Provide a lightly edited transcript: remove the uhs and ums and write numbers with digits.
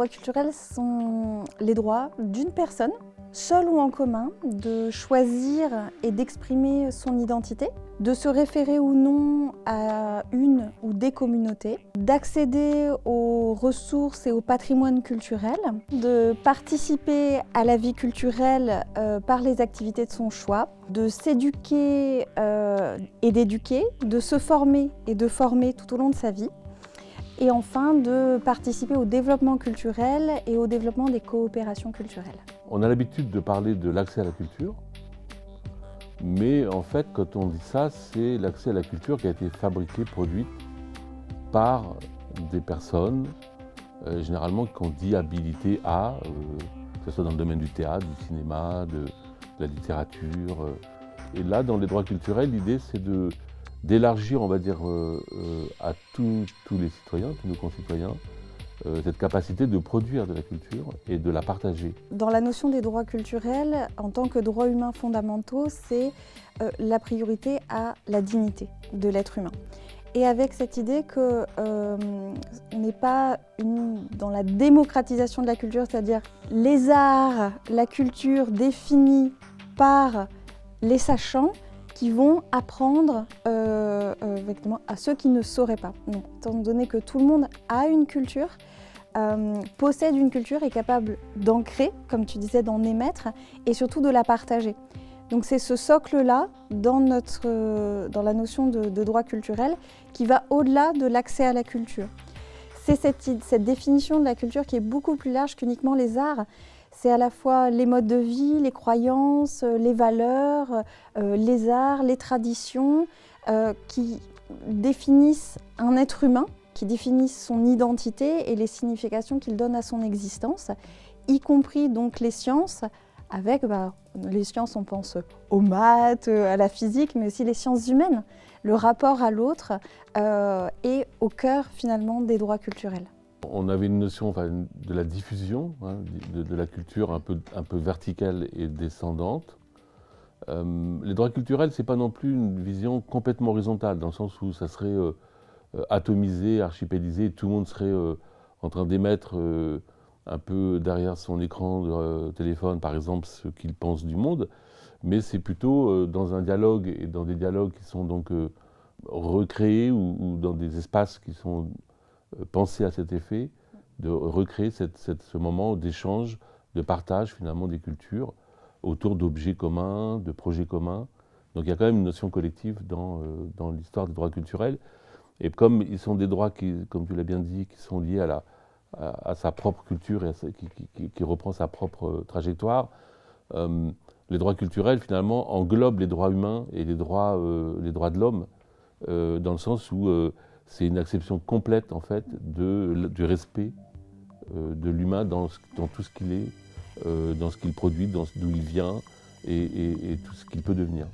droits culturels sont les droits d'une personne, seule ou en commun, de choisir et d'exprimer son identité, de se référer ou non à une ou des communautés, d'accéder aux ressources et au patrimoine culturel, de participer à la vie culturelle par les activités de son choix, de s'éduquer et d'éduquer, de se former et de former tout au long de sa vie, et enfin de participer au développement culturel et au développement des coopérations culturelles. On a l'habitude de parler de l'accès à la culture, mais en fait, quand on dit ça, c'est l'accès à la culture qui a été fabriquée, produite par des personnes, généralement qu'on dit habilitées à, que ce soit dans le domaine du théâtre, du cinéma, de la littérature. Et là, dans les droits culturels, l'idée c'est d'élargir, on va dire, à tous les citoyens, tous nos concitoyens, cette capacité de produire de la culture et de la partager. Dans la notion des droits culturels, en tant que droits humains fondamentaux, c'est la priorité à la dignité de l'être humain. Et avec cette idée qu'on n'est pas dans la démocratisation de la culture, c'est-à-dire les arts, la culture définie par les sachants, qui vont apprendre à ceux qui ne sauraient pas. Non, étant donné que tout le monde a une culture, possède une culture, est capable d'ancrer, comme tu disais, d'en émettre, et surtout de la partager. Donc c'est ce socle-là, dans la notion de droit culturel, qui va au-delà de l'accès à la culture. C'est cette définition de la culture qui est beaucoup plus large qu'uniquement les arts. C'est à la fois les modes de vie, les croyances, les valeurs, les arts, les traditions qui définissent un être humain, qui définissent son identité et les significations qu'il donne à son existence, y compris donc les sciences, avec les sciences, on pense aux maths, à la physique, mais aussi les sciences humaines. Le rapport à l'autre est au cœur finalement des droits culturels. On avait une notion de la diffusion, de la culture un peu verticale et descendante. Les droits culturels, ce n'est pas non plus une vision complètement horizontale, dans le sens où ça serait atomisé, archipélisé, tout le monde serait en train d'émettre un peu derrière son écran de téléphone, par exemple, ce qu'il pense du monde, mais c'est plutôt dans un dialogue, et dans des dialogues qui sont donc recréés ou dans des espaces qui sont penser à cet effet, de recréer ce moment d'échange, de partage finalement des cultures autour d'objets communs, de projets communs. Donc il y a quand même une notion collective dans l'histoire des droits culturels. Et comme ils sont des droits qui, comme tu l'as bien dit, qui sont liés à sa propre culture et qui reprend sa propre trajectoire, les droits culturels finalement englobent les droits humains et les droits de l'homme, dans le sens où c'est une acception complète en fait du respect de l'humain dans tout ce qu'il est, dans ce qu'il produit, d'où il vient et tout ce qu'il peut devenir.